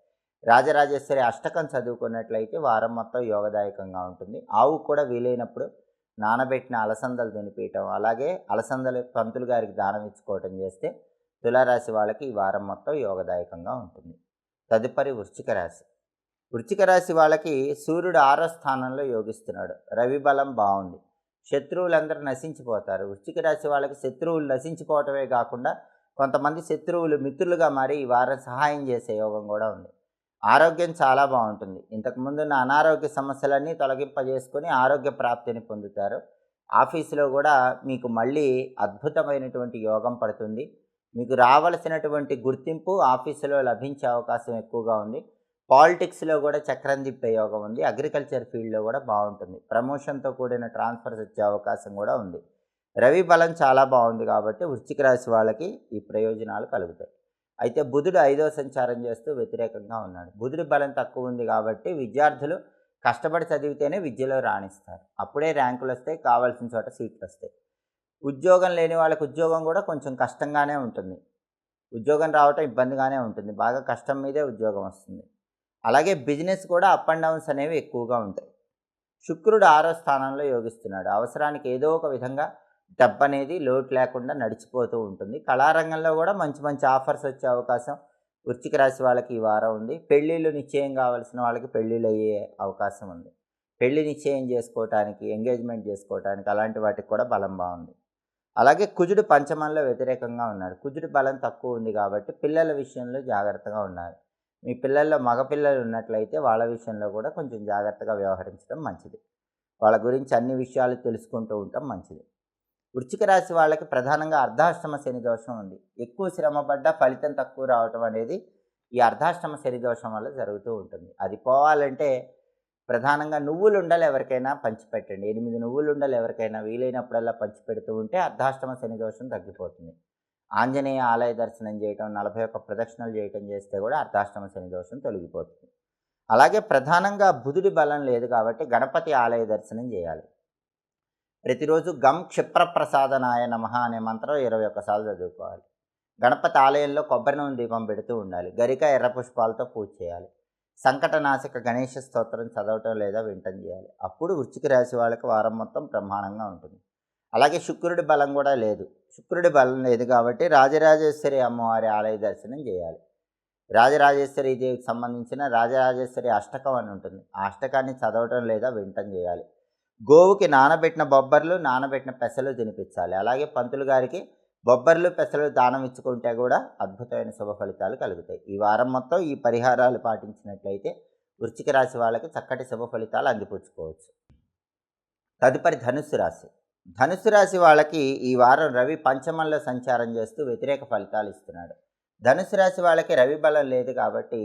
రాజరాజేశ్వరి అష్టకం చదువుకున్నట్లయితే వారం మొత్తం యోగదాయకంగా ఉంటుంది. ఆవు కూడా వీలైనప్పుడు నానబెట్టిన అలసందలు తినిపించడం, అలాగే అలసందలు పంతులు గారికి దానం ఇచ్చుకోవటం చేస్తే తులారాశి వాళ్ళకి ఈ వారం మొత్తం యోగదాయకంగా ఉంటుంది. తదుపరి వృశ్చిక రాశి. వృశ్చిక రాశి వాళ్ళకి సూర్యుడు 6వ స్థానంలో యోగిస్తున్నాడు. రవి బలం బాగుంది. శత్రువులందరూ నశించిపోతారు. వృశ్చిక రాశి వాళ్ళకి శత్రువులు నశించిపోవటమే కాకుండా కొంతమంది శత్రువులు మిత్రులుగా మారి ఈ వారం సహాయం చేసే యోగం కూడా ఉంది. ఆరోగ్యం చాలా బాగుంటుంది. ఇంతకుముందున్న అనారోగ్య సమస్యలన్నీ తొలగింపజేసుకొని ఆరోగ్య ప్రాప్తిని పొందుతారు. ఆఫీసులో కూడా మీకు మళ్ళీ అద్భుతమైనటువంటి యోగం పడుతుంది. మీకు రావలసినటువంటి గుర్తింపు ఆఫీసులో లభించే అవకాశం ఎక్కువగా ఉంది. పాలిటిక్స్లో కూడా చక్రం తిప్పే యోగం ఉంది. అగ్రికల్చర్ ఫీల్డ్లో కూడా బాగుంటుంది. ప్రమోషన్తో కూడిన ట్రాన్స్ఫర్స్ వచ్చే అవకాశం కూడా ఉంది. రవి బలం చాలా బాగుంది కాబట్టి వృశ్చిక రాశి వాళ్ళకి ఈ ప్రయోజనాలు కలుగుతాయి. అయితే బుధుడు 5వ సంచారం చేస్తూ వ్యతిరేకంగా ఉన్నాడు. బుధుడి బలం తక్కువ ఉంది కాబట్టి విద్యార్థులు కష్టపడి చదివితేనే విద్యలో రాణిస్తారు. అప్పుడే ర్యాంకులు వస్తాయి, కావాల్సిన చోట సీట్లు వస్తాయి. ఉద్యోగం లేని వాళ్ళకి ఉద్యోగం కూడా కొంచెం కష్టంగానే ఉంటుంది. ఉద్యోగం రావటం ఇబ్బందిగానే ఉంటుంది. బాగా కష్టం మీదే ఉద్యోగం వస్తుంది. అలాగే బిజినెస్ కూడా అప్ అండ్ డౌన్స్ అనేవి ఎక్కువగా ఉంటాయి. శుక్రుడు 6వ స్థానంలో యోగిస్తున్నాడు. అవసరానికి ఏదో ఒక విధంగా డబ్బనేది లోటు లేకుండా నడిచిపోతూ ఉంటుంది. కళారంగంలో కూడా మంచి మంచి ఆఫర్స్ వచ్చే అవకాశం వృశ్చిక రాశి వాళ్ళకి ఈ వారం ఉంది. పెళ్ళిళ్ళు నిశ్చయం కావాల్సిన వాళ్ళకి పెళ్ళిళ్ళు అయ్యే అవకాశం ఉంది. పెళ్లి నిశ్చయం చేసుకోవటానికి, ఎంగేజ్మెంట్ చేసుకోవటానికి అలాంటి వాటికి కూడా బలం బాగుంది. అలాగే కుజుడు పంచమంలో వ్యతిరేకంగా ఉన్నాడు. కుజుడి బలం తక్కువ ఉంది కాబట్టి పిల్లల విషయంలో జాగ్రత్తగా ఉండాలి. మీ పిల్లల్లో మగపిల్లలు ఉన్నట్లయితే వాళ్ళ విషయంలో కూడా కొంచెం జాగ్రత్తగా వ్యవహరించడం మంచిది. వాళ్ళ గురించి అన్ని విషయాలు తెలుసుకుంటూ ఉండటం మంచిది. వృశ్చిక రాశి వాళ్ళకి ప్రధానంగా అర్ధాష్టమ శని దోషం ఉంది. ఎక్కువ శ్రమపడ్డా ఫలితం తక్కువ రావటం అనేది ఈ అర్ధాష్టమ శని దోషం వల్ల జరుగుతూ ఉంటుంది. అది పోవాలంటే ప్రధానంగా నువ్వులుండలు ఎవరికైనా పంచిపెట్టండి. 8 నువ్వులుండలు ఎవరికైనా వీలైనప్పుడల్లా పంచిపెడుతూ ఉంటే అర్ధాష్టమ శని దోషం తగ్గిపోతుంది. ఆంజనేయ ఆలయ దర్శనం చేయటం, 41 ప్రదక్షిణలు చేయటం చేస్తే కూడా అర్ధాష్టమ శని దోషం తొలగిపోతుంది. అలాగే ప్రధానంగా బుధుడి బలం లేదు కాబట్టి గణపతి ఆలయ దర్శనం చేయాలి. ప్రతిరోజు గం క్షిప్రప్రసాదనాయ నమః అనే మంత్రం 21 సార్లు చదువుకోవాలి. గణపతి ఆలయంలో కొబ్బరి నూనె దీపం పెడుతూ ఉండాలి. గరిక ఎర్ర పుష్పాలతో పూజ చేయాలి. సంకటనాశక గణేష స్తోత్రం చదవటం లేదా వింటం చేయాలి. అప్పుడు వృశ్చిక రాశి వాళ్ళకి వారం మొత్తం బ్రహ్మాండంగా ఉంటుంది. అలాగే శుక్రుడి బలం కూడా లేదు. శుక్రుడి బలం లేదు కాబట్టి రాజరాజేశ్వరి అమ్మవారి ఆలయ దర్శనం చేయాలి. రాజరాజేశ్వరి దేవికి సంబంధించిన రాజరాజేశ్వరి అష్టకం అని ఉంటుంది. ఆ అష్టకాన్ని చదవటం లేదా వింటం చేయాలి. గోవుకి నానబెట్టిన బొబ్బర్లు, నానబెట్టిన పెసలు తినిపించాలి. అలాగే పంతులు గారికి బొబ్బర్లు, పెసలు దానం ఇచ్చుకుంటే కూడా అద్భుతమైన శుభ ఫలితాలు కలుగుతాయి. ఈ వారం మొత్తం ఈ పరిహారాలు పాటించినట్లయితే వృశ్చిక రాశి వాళ్ళకి చక్కటి శుభ ఫలితాలు అందిపుచ్చుకోవచ్చు. తదుపరి ధనుస్సు రాశి. ధనుస్సు రాశి వాళ్ళకి ఈ వారం రవి పంచమంలో సంచారం చేస్తూ వ్యతిరేక ఫలితాలు ఇస్తున్నాడు. ధనుస్సు రాశి వాళ్ళకి రవి బలం లేదు కాబట్టి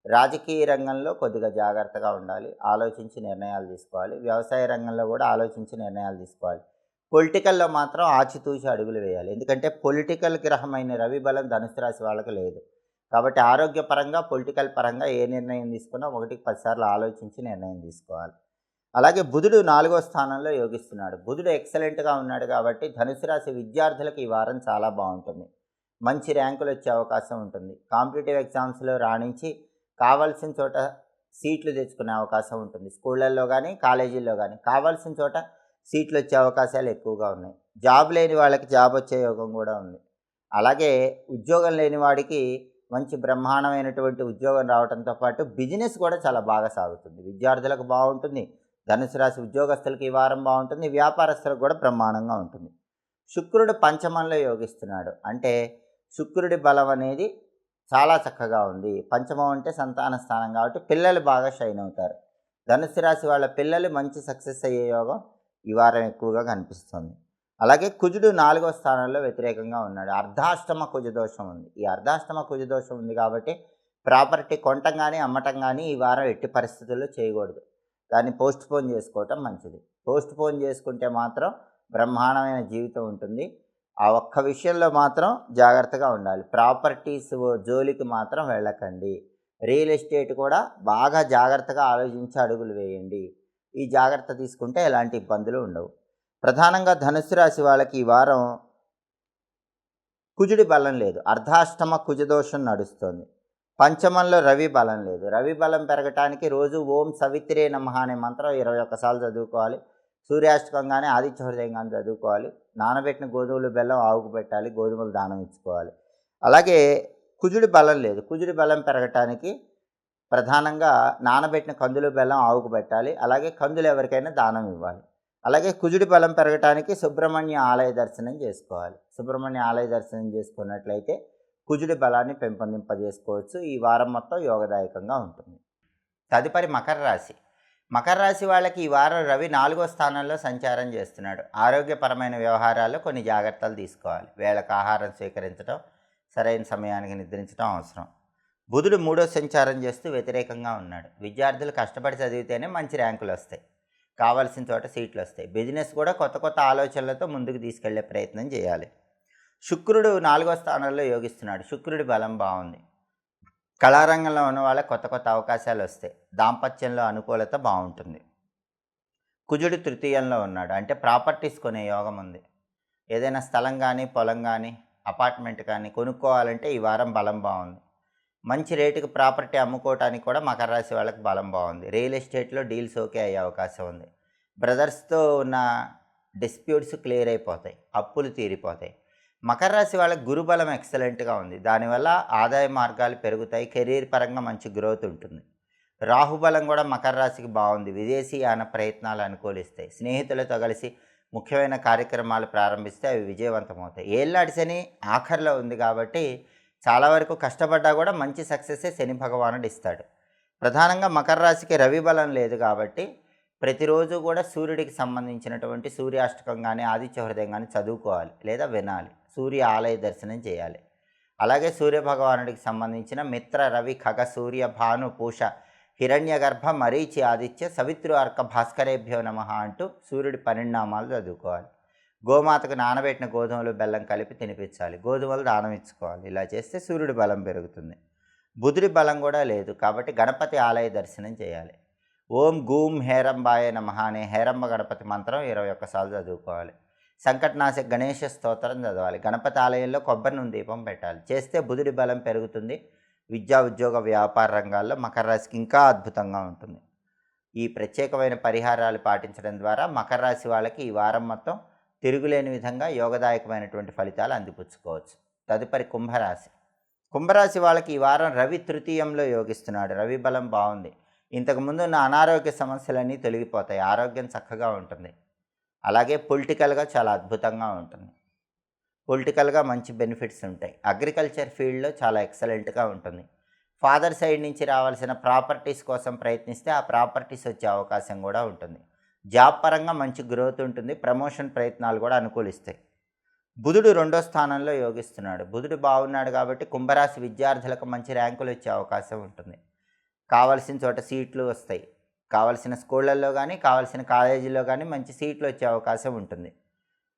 రాజకీయ రంగంలో కొద్దిగా జాగ్రత్తగా ఉండాలి. ఆలోచించి నిర్ణయాలు తీసుకోవాలి. వ్యవసాయ రంగంలో కూడా ఆలోచించి నిర్ణయాలు తీసుకోవాలి. పొలిటికల్లో మాత్రం ఆచితూచి అడుగులు వేయాలి. ఎందుకంటే పొలిటికల్ గ్రహమైన రవి బలం ధనుసు రాశి వాళ్ళకి లేదు కాబట్టి ఆరోగ్యపరంగా, పొలిటికల్ పరంగా ఏ నిర్ణయం తీసుకున్నా 1కి 10 సార్లు ఆలోచించి నిర్ణయం తీసుకోవాలి. అలాగే బుధుడు 4వ స్థానంలో యోగిస్తున్నాడు. బుధుడు ఎక్సలెంట్గా ఉన్నాడు కాబట్టి ధనుసు రాశి విద్యార్థులకు ఈ వారం చాలా బాగుంటుంది. మంచి ర్యాంకులు వచ్చే అవకాశం ఉంటుంది. కాంపిటేటివ్ ఎగ్జామ్స్లో రాణించి కావాల్సిన చోట సీట్లు తెచ్చుకునే అవకాశం ఉంటుంది. స్కూళ్ళల్లో కానీ, కాలేజీల్లో కానీ కావాల్సిన చోట సీట్లు వచ్చే అవకాశాలు ఎక్కువగా ఉన్నాయి. జాబ్ లేని వాళ్ళకి జాబ్ వచ్చే యోగం కూడా ఉంది. అలాగే ఉద్యోగం లేని వాడికి మంచి బ్రహ్మాండమైనటువంటి ఉద్యోగం రావడంతో పాటు బిజినెస్ కూడా చాలా బాగా సాగుతుంది. విద్యార్థులకు బాగుంటుంది. ధనుసు రాశి ఉద్యోగస్తులకు ఈ వారం బాగుంటుంది. వ్యాపారస్తులకు కూడా బ్రహ్మాండంగా ఉంటుంది. శుక్రుడు పంచమంలో యోగిస్తున్నాడు. అంటే శుక్రుడి బలం అనేది చాలా చక్కగా ఉంది. పంచమం అంటే సంతాన స్థానం కాబట్టి పిల్లలు బాగా షైన్ అవుతారు. ధనుసు రాశి వాళ్ళ పిల్లలు మంచి సక్సెస్ అయ్యే యోగం ఈ వారం ఎక్కువగా కనిపిస్తుంది. అలాగే కుజుడు 4వ స్థానంలో వ్యతిరేకంగా ఉన్నాడు. అర్ధాష్టమ కుజదోషం ఉంది. ఈ అర్ధాష్టమ కుజదోషం ఉంది కాబట్టి ప్రాపర్టీ కొనటం కానీ, అమ్మటం కానీ ఈ వారం ఎట్టి పరిస్థితుల్లో చేయకూడదు. దాన్ని పోస్ట్పోన్ చేసుకోవటం మంచిది. పోస్ట్పోన్ చేసుకుంటే మాత్రం బ్రహ్మాండమైన జీవితం ఉంటుంది. ఆ ఒక్క విషయంలో మాత్రం జాగ్రత్తగా ఉండాలి. ప్రాపర్టీస్ జోలికి మాత్రం వెళ్ళకండి. రియల్ ఎస్టేట్ కూడా బాగా జాగ్రత్తగా ఆలోచించి అడుగులు వేయండి. ఈ జాగ్రత్త తీసుకుంటే ఎలాంటి ఇబ్బందులు ఉండవు. ప్రధానంగా ధనుస్సు రాశి వాళ్ళకి ఈ వారం కుజుడి బలం లేదు. అర్ధాష్టమ కుజదోషం నడుస్తుంది. పంచమంలో రవి బలం లేదు. రవి బలం పెరగటానికి రోజు ఓం సవిత్రే నమః అనే మంత్రం 21 సార్లు చదువుకోవాలి. సూర్యాష్టకం కానీ, ఆదిత్య హృదయం కానీ చదువుకోవాలి. నానబెట్టిన గోధుమలు, బెల్లం ఆవుకు పెట్టాలి. గోధుమలు దానం ఇచ్చుకోవాలి. అలాగే కుజుడి బలం లేదు. కుజుడి బలం పెరగటానికి ప్రధానంగా నానబెట్టిన కందులు, బెల్లం ఆవుకు పెట్టాలి. అలాగే కందులు ఎవరికైనా దానం ఇవ్వాలి. అలాగే కుజుడి బలం పెరగటానికి సుబ్రహ్మణ్య ఆలయ దర్శనం చేసుకోవాలి. సుబ్రహ్మణ్య ఆలయ దర్శనం చేసుకున్నట్లయితే కుజుడి బలాన్ని పెంపొందింపజేసుకోవచ్చు. ఈ వారం మొత్తం యోగదాయకంగా ఉంటుంది. తదుపరి మకర రాశి. మకర రాశి వాళ్ళకి ఈ వారం రవి 4వ స్థానంలో సంచారం చేస్తున్నాడు. ఆరోగ్యపరమైన వ్యవహారాల్లో కొన్ని జాగ్రత్తలు తీసుకోవాలి. వేళకు ఆహారం స్వీకరించడం, సరైన సమయానికి నిద్రించడం అవసరం. బుధుడు 3వ సంచారం చేస్తూ వ్యతిరేకంగా ఉన్నాడు. విద్యార్థులు కష్టపడి చదివితేనే మంచి ర్యాంకులు వస్తాయి. కావాల్సిన చోట సీట్లు వస్తాయి. బిజినెస్ కూడా కొత్త కొత్త ఆలోచనలతో ముందుకు తీసుకెళ్లే ప్రయత్నం చేయాలి. శుక్రుడు 4వ స్థానంలో యోగిస్తున్నాడు. శుక్రుడి బలం బాగుంది. కళారంగంలో ఉన్న వాళ్ళకి కొత్త కొత్త అవకాశాలు వస్తాయి. దాంపత్యంలో అనుకూలత బాగుంటుంది. కుజుడు తృతీయంలో ఉన్నాడు. అంటే ప్రాపర్టీస్ కొనే యోగం ఉంది. ఏదైనా స్థలం కానీ, పొలం కానీ, అపార్ట్మెంట్ కానీ కొనుక్కోవాలంటే ఈ వారం బలం బాగుంది. మంచి రేటుకి ప్రాపర్టీ అమ్ముకోవటానికి కూడా మకర రాశి వాళ్ళకి బలం బాగుంది. రియల్ ఎస్టేట్లో డీల్స్ ఓకే అయ్యే అవకాశం ఉంది. బ్రదర్స్తో ఉన్న డిస్ప్యూట్స్ క్లియర్ అయిపోతాయి. అప్పులు తీరిపోతాయి. మకర రాశి వాళ్ళకి గురుబలం ఎక్సలెంట్గా ఉంది. దానివల్ల ఆదాయ మార్గాలు పెరుగుతాయి. కెరీర్ పరంగా మంచి గ్రోత్ ఉంటుంది. రాహుబలం కూడా మకర రాశికి బాగుంది. విదేశీయాన ప్రయత్నాలు అనుకూలిస్తాయి. స్నేహితులతో కలిసి ముఖ్యమైన కార్యక్రమాలు ప్రారంభిస్తే అవి విజయవంతమవుతాయి. ఏళ్ళనాటి శని ఆఖరిలో ఉంది కాబట్టి చాలా వరకు కష్టపడ్డా కూడా మంచి సక్సెస్సే శని భగవానుడు ఇస్తాడు. ప్రధానంగా మకర రాశికి రవి బలం లేదు కాబట్టి ప్రతిరోజు కూడా సూర్యుడికి సంబంధించినటువంటి సూర్యాష్టకం కానీ, ఆదిత్య హృదయం కానీ చదువుకోవాలి లేదా వినాలి. సూర్య ఆలయ దర్శనం చేయాలి. అలాగే సూర్య భగవానుడికి సంబంధించిన మిత్ర, రవి, ఖగ, సూర్య, భాను, పూష, హిరణ్యగర్భ, మరీచి, ఆదిత్య, సవిత్రు, అర్క, భాస్కరేభ్యో నమః అంటూ సూర్యుడి 12 నామాలు చదువుకోవాలి. గోమాతకు నానబెట్టిన గోధుమలు, బెల్లం కలిపి తినిపించాలి. గోధుమలు దానం ఇచ్చుకోవాలి. ఇలా చేస్తే సూర్యుడి బలం పెరుగుతుంది. బుధుడి బలం కూడా లేదు కాబట్టి గణపతి ఆలయ దర్శనం చేయాలి. ఓం గూం హేరంబాయ నమః అనే హేరంబ గణపతి మంత్రం 21 సార్లు చదువుకోవాలి. సంకటనాశక గణేష స్తోత్రం చదవాలి. గణపతి ఆలయంలో కొబ్బరి నూనె దీపం పెట్టాలి. చేస్తే బుధుడి బలం పెరుగుతుంది. విద్యా, ఉద్యోగ, వ్యాపార రంగాల్లో మకర రాశికి ఇంకా అద్భుతంగా ఉంటుంది. ఈ ప్రత్యేకమైన పరిహారాలు పాటించడం ద్వారా మకర రాశి వాళ్ళకి ఈ వారం మొత్తం తిరుగులేని విధంగా యోగదాయకమైనటువంటి ఫలితాలు అందిపుచ్చుకోవచ్చు. తదుపరి కుంభరాశి. కుంభరాశి వాళ్ళకి ఈ వారం రవి తృతీయంలో యోగిస్తున్నాడు. రవి బలం బాగుంది. ఇంతకుముందు ఉన్న అనారోగ్య సమస్యలన్నీ తొలగిపోతాయి. ఆరోగ్యం చక్కగా ఉంటుంది. అలాగే పొలిటికల్గా చాలా అద్భుతంగా ఉంటుంది. పొలిటికల్గా మంచి బెనిఫిట్స్ ఉంటాయి. అగ్రికల్చర్ ఫీల్డ్లో చాలా ఎక్సలెంట్గా ఉంటుంది. ఫాదర్ సైడ్ నుంచి రావాల్సిన ప్రాపర్టీస్ కోసం ప్రయత్నిస్తే ఆ ప్రాపర్టీస్ వచ్చే అవకాశం కూడా ఉంటుంది. జాబ్ పరంగా మంచి గ్రోత్ ఉంటుంది. ప్రమోషన్ ప్రయత్నాలు కూడా అనుకూలిస్తాయి. బుధుడు 2వ స్థానంలో యోగిస్తున్నాడు. బుధుడు బాగున్నాడు కాబట్టి కుంభరాశి విద్యార్థులకు మంచి ర్యాంకులు వచ్చే అవకాశం ఉంటుంది. కావాల్సిన చోట సీట్లు వస్తాయి. కావాల్సిన స్కూళ్ళల్లో కానీ, కావాల్సిన కాలేజీలో కానీ మంచి సీట్లు వచ్చే అవకాశం ఉంటుంది.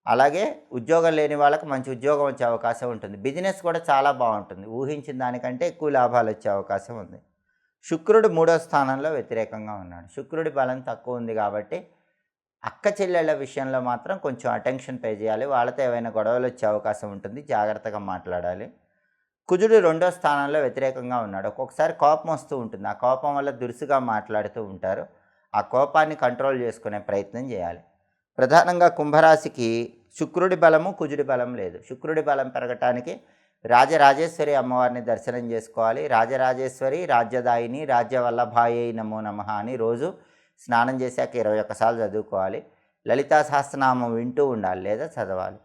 అలాగే ఉద్యోగం లేని వాళ్ళకి మంచి ఉద్యోగం వచ్చే అవకాశం ఉంటుంది. బిజినెస్ కూడా చాలా బాగుంటుంది. ఊహించిన దానికంటే ఎక్కువ లాభాలు వచ్చే అవకాశం ఉంది. శుక్రుడు 3వ స్థానంలో వ్యతిరేకంగా ఉన్నాడు. శుక్రుడి బలం తక్కువ ఉంది కాబట్టి అక్క చెల్లెళ్ళ విషయంలో మాత్రం కొంచెం అటెన్షన్ పే చేయాలి. వాళ్ళతో ఏమైనా గొడవలు వచ్చే అవకాశం ఉంటుంది. జాగ్రత్తగా మాట్లాడాలి. కుజుడు 2వ స్థానంలో వ్యతిరేకంగా ఉన్నాడు. ఒక్కొక్కసారి కోపం వస్తూ ఉంటుంది. ఆ కోపం వల్ల దురుసుగా మాట్లాడుతూ ఉంటారు. ఆ కోపాన్ని కంట్రోల్ చేసుకునే ప్రయత్నం చేయాలి. ప్రధానంగా కుంభరాశికి శుక్రుడి బలము, కుజుడి బలం లేదు. శుక్రుడి బలం పెరగటానికి రాజరాజేశ్వరి అమ్మవారిని దర్శనం చేసుకోవాలి. రాజరాజేశ్వరి, రాజ్యదాయిని, రాజ్యవల్లభాయై నమో నమః అని రోజు స్నానం చేశాక 21 సార్లు చదువుకోవాలి. లలితా సహస్రనామం వింటూ ఉండాలి లేదా చదవాలి.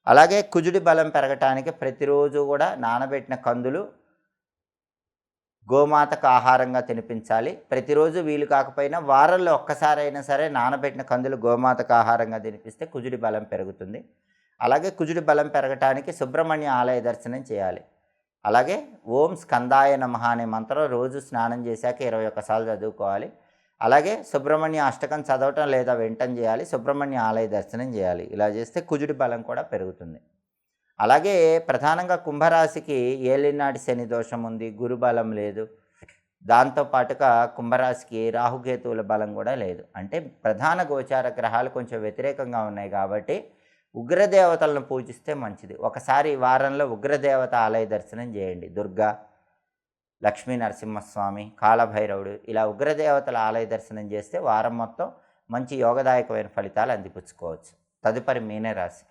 అలాగే కుజుడి బలం పెరగటానికి ప్రతిరోజు కూడా నానబెట్టిన కందులు గోమాతకు ఆహారంగా తినిపించాలి. ప్రతిరోజు వీలు కాకపోయినా వారంలో ఒక్కసారైనా సరే నానబెట్టిన కందులు గోమాతకు ఆహారంగా తినిపిస్తే కుజుడి బలం పెరుగుతుంది. అలాగే కుజుడి బలం పెరగటానికి సుబ్రహ్మణ్య ఆలయ దర్శనం చేయాలి. అలాగే ఓం స్కందాయ నమః అనే మంత్రం రోజు స్నానం చేశాక 21 సార్లు చదువుకోవాలి. అలాగే సుబ్రహ్మణ్య అష్టకం చదవటం లేదా వినటం చేయాలి. సుబ్రహ్మణ్య ఆలయ దర్శనం చేయాలి. ఇలా చేస్తే కుజుడి బలం కూడా పెరుగుతుంది. అలాగే ప్రధానంగా కుంభరాశికి ఏలినాటి శని దోషం ఉంది. గురుబలం లేదు. దాంతోపాటుగా కుంభరాశికి రాహుకేతువుల బలం కూడా లేదు. అంటే ప్రధాన గోచార గ్రహాలు కొంచెం వ్యతిరేకంగా ఉన్నాయి కాబట్టి ఉగ్రదేవతలను పూజిస్తే మంచిది. ఒకసారి వారంలో ఉగ్రదేవత ఆలయ దర్శనం చేయండి. దుర్గా, లక్ష్మీ నరసింహస్వామి, కాలభైరవుడు ఇలా ఉగ్రదేవతల ఆలయ దర్శనం చేస్తే వారం మొత్తం మంచి యోగదాయకమైన ఫలితాలు అందిపుచ్చుకోవచ్చు. తదుపరి మీనరాశి.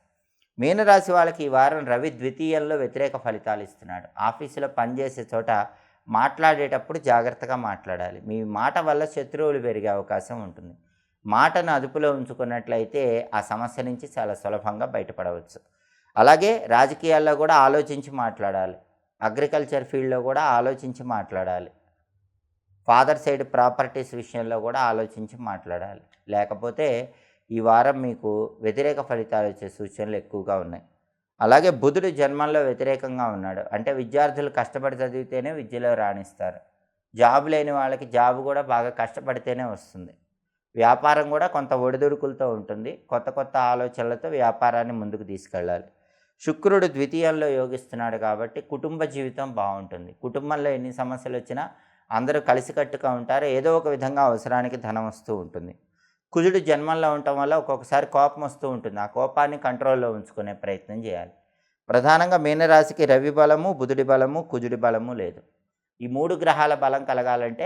మీనరాశి వాళ్ళకి ఈ వారం రవి ద్వితీయంలో వ్యతిరేక ఫలితాలు ఇస్తున్నాడు. ఆఫీసులో పనిచేసే చోట మాట్లాడేటప్పుడు జాగ్రత్తగా మాట్లాడాలి. మీ మాట వల్ల శత్రువులు పెరిగే అవకాశం ఉంటుంది. మాటను అదుపులో ఉంచుకున్నట్లయితే ఆ సమస్య నుంచి చాలా సులభంగా బయటపడవచ్చు. అలాగే రాజకీయాల్లో కూడా ఆలోచించి మాట్లాడాలి. అగ్రికల్చర్ ఫీల్డ్లో కూడా ఆలోచించి మాట్లాడాలి. ఫాదర్ సైడ్ ప్రాపర్టీస్ విషయంలో కూడా ఆలోచించి మాట్లాడాలి. లేకపోతే ఈ వారం మీకు వ్యతిరేక ఫలితాలు వచ్చే సూచనలు ఎక్కువగా ఉన్నాయి. అలాగే బుధుడు జన్మంలో వ్యతిరేకంగా ఉన్నాడు. అంటే విద్యార్థులు కష్టపడి చదివితేనే విద్యలో రాణిస్తారు. జాబ్ లేని వాళ్ళకి జాబ్ కూడా బాగా కష్టపడితేనే వస్తుంది. వ్యాపారం కూడా కొంత ఒడిదుడుకులతో ఉంటుంది. కొత్త కొత్త ఆలోచనలతో వ్యాపారాన్ని ముందుకు తీసుకెళ్ళాలి. శుక్రుడు ద్వితీయంలో యోగిస్తున్నాడు కాబట్టి కుటుంబ జీవితం బాగుంటుంది. కుటుంబంలో ఎన్ని సమస్యలు వచ్చినా అందరూ కలిసికట్టుగా ఉంటారు. ఏదో ఒక విధంగా అవసరానికి ధనం వస్తూ ఉంటుంది. కుజుడు జన్మంలో ఉండటం వల్ల ఒక్కొక్కసారి కోపం వస్తూ ఉంటుంది. ఆ కోపాన్ని కంట్రోల్లో ఉంచుకునే ప్రయత్నం చేయాలి. ప్రధానంగా మీనరాశికి రవి బలము, బుధుడి బలము, కుజుడి బలము లేదు. ఈ 3 గ్రహాల బలం కలగాలంటే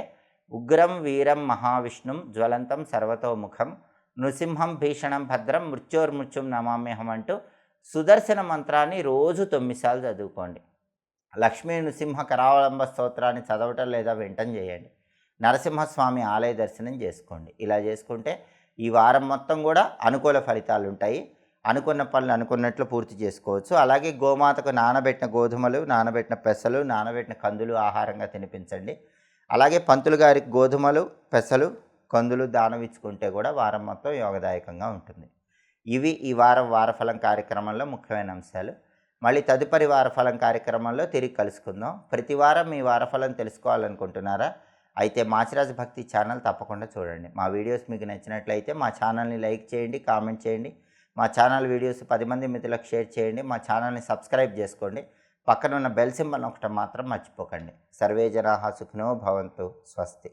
ఉగ్రం వీరం మహావిష్ణుం జ్వలంతం సర్వతోముఖం నృసింహం భీషణం భద్రం మృత్యోర్మృత్యుం నమామ్యహం అంటూ సుదర్శన మంత్రాన్ని రోజు 9 సార్లు చదువుకోండి. లక్ష్మీ నృసింహ కరావలంబ స్తోత్రాన్ని చదవటం లేదా వినటం చేయండి. నరసింహస్వామి ఆలయ దర్శనం చేసుకోండి. ఇలా చేసుకుంటే ఈ వారం మొత్తం కూడా అనుకూల ఫలితాలు ఉంటాయి. అనుకున్న పనులు అనుకున్నట్లు పూర్తి చేసుకోవచ్చు. అలాగే గోమాతకు నానబెట్టిన గోధుమలు, నానబెట్టిన పెసలు, నానబెట్టిన కందులు ఆహారంగా తినిపించండి. అలాగే పంతులు గారికి గోధుమలు, పెసలు, కందులు దానం ఇచ్చుకుంటే కూడా వారం మొత్తం యోగదాయకంగా ఉంటుంది. ఇవి ఈ వారం వారఫలం కార్యక్రమంలో ముఖ్యమైన అంశాలు. మళ్ళీ తదుపరి వారఫలం కార్యక్రమంలో తిరిగి కలుసుకుందాం. ప్రతి వారం మీ వారఫలం తెలుసుకోవాలనుకుంటున్నారా? అయితే మాచిరాజు భక్తి ఛానల్ తప్పకుండా చూడండి. మా వీడియోస్ మీకు నచ్చినట్లయితే మా ఛానల్ని లైక్ చేయండి, కామెంట్ చేయండి. మా ఛానల్ వీడియోస్ 10 మంది మిత్రులకు షేర్ చేయండి. మా ఛానల్ని సబ్స్క్రైబ్ చేసుకోండి. పక్కనున్న బెల్ సింబల్ నొక్కటం మాత్రం మర్చిపోకండి. సర్వే జనాః సుఖినో భవంతు. స్వస్తి.